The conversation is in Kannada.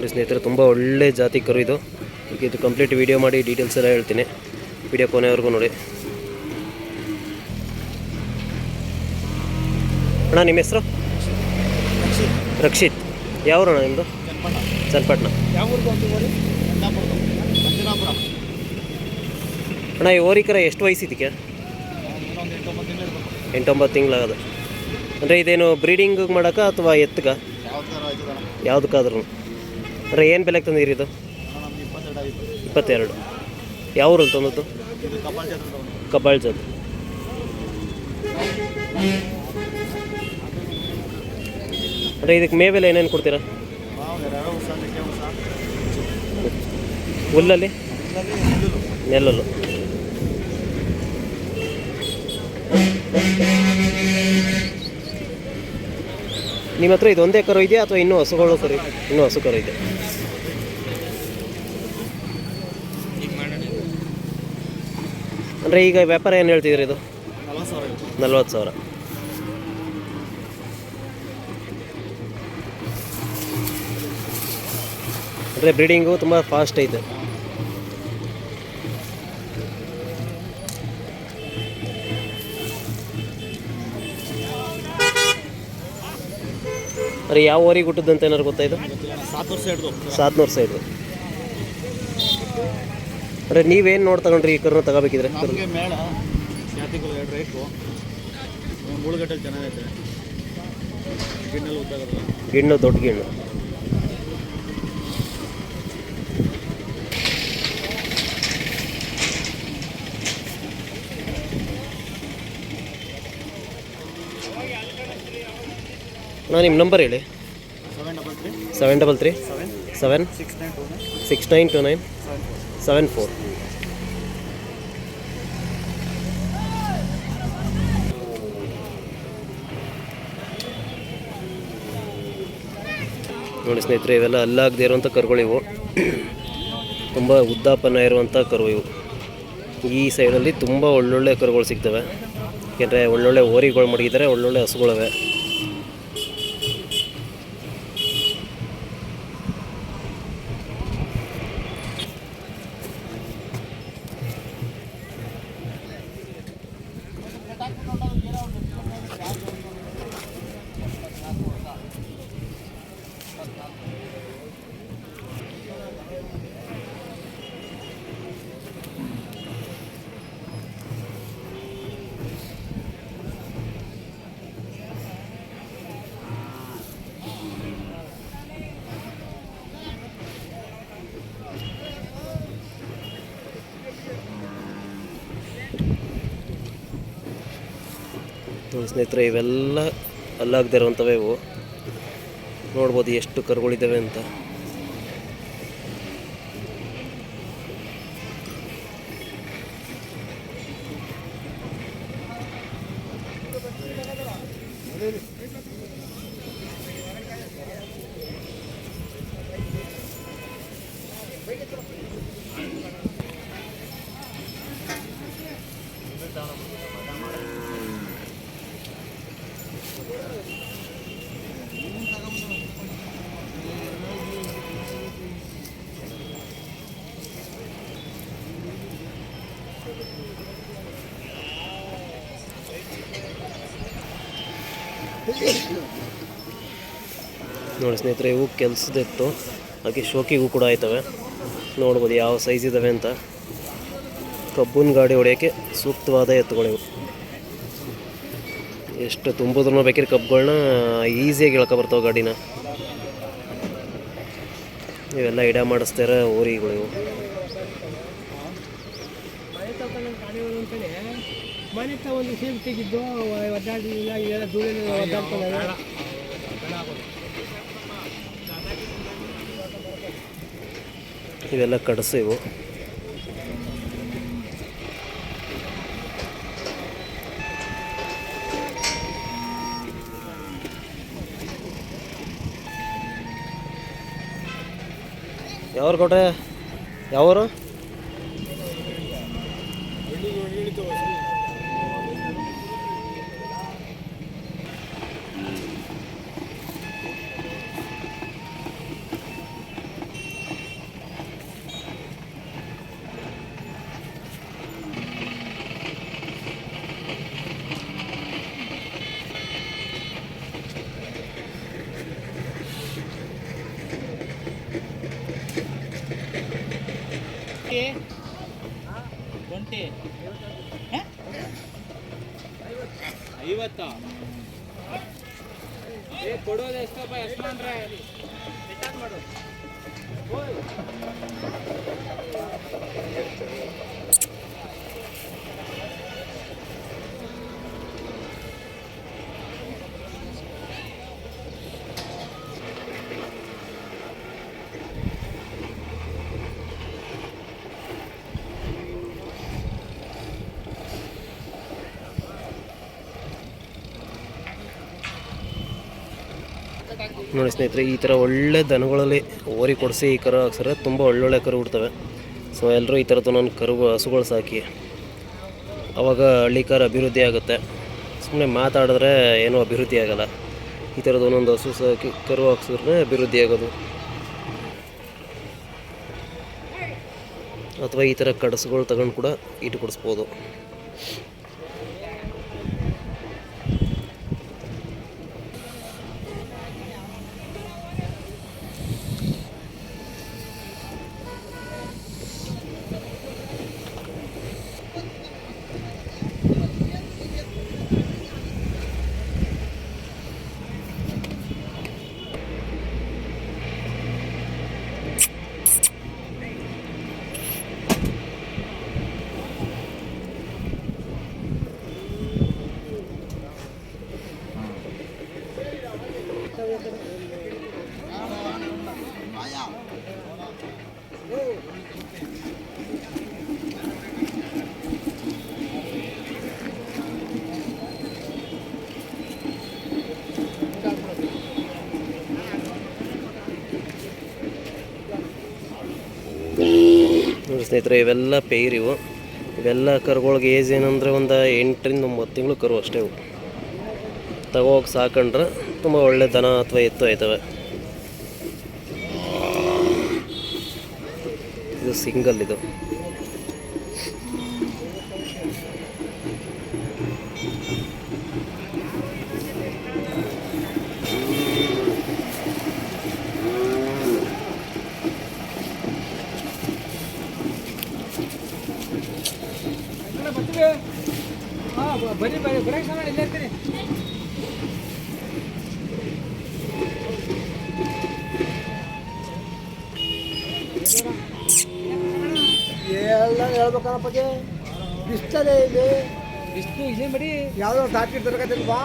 ನೋಡಿ ಸ್ನೇಹಿತರೆ, ತುಂಬ ಒಳ್ಳೆ ಜಾತಿ ಕರು ಇದು. ಇದು ಕಂಪ್ಲೀಟ್ ವೀಡಿಯೋ ಮಾಡಿ ಡೀಟೇಲ್ಸ್ ಎಲ್ಲ ಹೇಳ್ತೀನಿ, ವಿಡಿಯೋ ಕೊನೆವರೆಗೂ ನೋಡಿ. ಅಣ್ಣ ನಿಮ್ಮ ಹೆಸರು? ರಕ್ಷಿತ್. ಯಾವೂರಣ್ಣ ನಿಮ್ಮದು? ಚನ್ನಪಟ್ಟಣ. ಅಣ್ಣ ಈ ಓರಿಕರ ಎಷ್ಟು ವಯಸ್ಸು ಇದಕ್ಕೆ? 8-9 ತಿಂಗಳಾಗದು. ಅಂದರೆ ಇದೇನು ಬ್ರೀಡಿಂಗ್ ಮಾಡೋಕೆ ಅಥವಾ ಎತ್ತಗ? ಯಾವುದಕ್ಕಾದ್ರೂ. ಅಂದರೆ ಏನು ಬೆಲೆಗೆ ತಂದಿರಿ ಇದು? 22. ಯಾವ ಊರಲ್ಲಿ ತಂದದ್ದು? ಕಬ್ಬಾಳ್ ಜಾತ್. ಅಂದರೆ ಇದಕ್ಕೆ ಮೇವೆಲ್ಲ ಏನೇನು ಕೊಡ್ತೀರಾ? ಹುಲ್ಲಲ್ಲಿ? ನೆಲ್ಲಲ್ಲು. ನಿಮ್ಮ ಹತ್ರ ಇದು ಒಂದೇ ಕರು ಇದೆಯಾ ಅಥವಾ ಇನ್ನೂ ಹಸುಗಳು ಕರು? ಇನ್ನೂ ಹಸು ಕರು ಇದೆ. ಅಂದರೆ ಈಗ ವ್ಯಾಪಾರ ಏನು ಹೇಳ್ತಿದ್ದೀರಿ ಇದು? 40,000. ಅಂದರೆ ಬ್ರೀಡಿಂಗು ತುಂಬ ಫಾಸ್ಟ್ ಐತೆ. ಅಂದರೆ ಯಾವ ಊರಿಗೆ ಹುಟ್ಟಿದಂತ ಏನಾರು ಗೊತ್ತಾಯ್ತು? 700 ಸೈಡು. ಅಂದರೆ ನೀವೇನು ನೋಡಿ ತಗೊಂಡ್ರಿ ಈ ಕರುನ ತಗೋಬೇಕಿದ್ರೆ? ಗಿಣ್ಣು, ದೊಡ್ಡ ಗಿಣ್ಣು. ನಾನು ನಿಮ್ಮ ನಂಬರ್ ಹೇಳಿ. 733 6929 74. ನೋಡಿ ಸ್ನೇಹಿತರೆ, ಇವೆಲ್ಲ ಅಲ್ಲಾಗದೇ ಇರುವಂಥ ಕರುಗಳಿವು. ತುಂಬ ಉದ್ದಾಪನ ಇರುವಂಥ ಕರು ಇವು. ಈ ಸೈಡಲ್ಲಿ ತುಂಬ ಒಳ್ಳೊಳ್ಳೆ ಕರುಗಳು ಸಿಗ್ತವೆ. ಯಾಕೆಂದರೆ ಒಳ್ಳೊಳ್ಳೆ ಓರಿಗಳು ಮಡಗಿದ್ದಾರೆ, ಒಳ್ಳೊಳ್ಳೆ ಹಸುಗಳಿವೆ. ಸ್ನೇಹಿತರೆ, ಇವೆಲ್ಲ ಅಲ್ಲಾಗದೇ ಇರುವಂಥವೇ ಇವು. ನೋಡ್ಬೋದು ಎಷ್ಟು ಕರುಗಳಿದ್ದಾವೆ ಅಂತ. ನೋಡಿ ಸ್ನೇಹಿತರೆ, ಇವು ಕೆಲಸದಿತ್ತು, ಹಾಗೆ ಶೋಕಿಗೂ ಕೂಡ ಆಯ್ತವೆ. ನೋಡ್ಬೋದು ಯಾವ ಸೈಜ್ ಇದ್ದಾವೆ ಅಂತ. ಕಬ್ಬುನ ಗಾಡಿ ಹೊಡೆಯೋಕ್ಕೆ ಸೂಕ್ತವಾದ ಎತ್ತುಗಳಿವು. ಎಷ್ಟು ತುಂಬಿದ್ರೂ ಬೇಕಿದ್ರೆ ಕಬ್ಬುಗಳನ್ನ ಈಸಿಯಾಗಿ ಎಳ್ಕೊಬರ್ತಾವೆ ಗಾಡಿನ. ಇವೆಲ್ಲ ಇಡ ಮಾಡಿಸ್ತಾರೆ ಊರಿಗಳಿವು. ಇವೆಲ್ಲ ಕಡಸು ಇವು. ಯಾವ್ರು ಕೊಟ್ರೆ? ಯಾವರು? 50 ಕೊಡೋದು ಎಷ್ಟಪ್ಪ ಯಜಮಾನ್ರೆ ಮಾಡು. ನೋಡಿ ಸ್ನೇಹಿತರೆ, ಈ ಥರ ಒಳ್ಳೆ ದನಗಳಲ್ಲಿ ಓರಿ ಕೊಡಿಸಿ ಈ ಕರು ಹಾಕ್ಸಿದ್ರೆ ತುಂಬ ಒಳ್ಳೊಳ್ಳೆ ಕರು ಹುಡ್ತವೆ. ಸೊ ಎಲ್ಲರೂ ಈ ಥರದ್ದು ನನ್ನ ಹಸುಗಳು ಸಾಕಿ, ಆವಾಗ ಹಳ್ಳಿಕಾರ ಅಭಿವೃದ್ಧಿ ಆಗುತ್ತೆ. ಸುಮ್ಮನೆ ಮಾತಾಡಿದ್ರೆ ಏನೂ ಅಭಿವೃದ್ಧಿ ಆಗೋಲ್ಲ. ಈ ಥರದ್ದು ಒಂದೊಂದು ಹಸು ಸಾಕಿ ಕರು ಹಾಕ್ಸಿದ್ರೆ ಅಭಿವೃದ್ಧಿ ಆಗೋದು. ಅಥವಾ ಈ ಥರ ಕಡಸುಗಳು ತಗೊಂಡು ಕೂಡ ಈಟು ಕೊಡಿಸ್ಬೋದು. ನೋಡಿ ಸ್ನೇಹಿತರೆ, ಇವೆಲ್ಲ ಪೇರಿವು. ಇವೆಲ್ಲ ಕರುಗಳಿಗೆ ಏಜ್ ಏನಂದರೆ ಒಂದು 8ರಿಂದ 9 ತಿಂಗಳು ಕರು ಅಷ್ಟೇ. ಇವು ತಗೋಗಿ ಸಾಕೊಂಡ್ರೆ ತುಂಬ ಒಳ್ಳೆ ದನ ಅಥವಾ ಎತ್ತು ಆಯ್ತವೆ. ಇದು ಸಿಂಗಲ್. ಇದು ಬರೀ ಬರೀ ಸಾಮಾನು ಇಲ್ಲೇ ಇರ್ತೀನಿ. ಎಲ್ಲ ಹೇಳ್ಬೇಕನ್ನಪ್ಪಗೆ ಬಿಸ್ತದೆ ಇಲ್ಲಿ ಬಿಸ್ತು ಇಲ್ಲೇ ಬರೀ ಯಾವುದೋ ಟಾಕಿ ತರಕತ್ತಿಲ್ವಾ.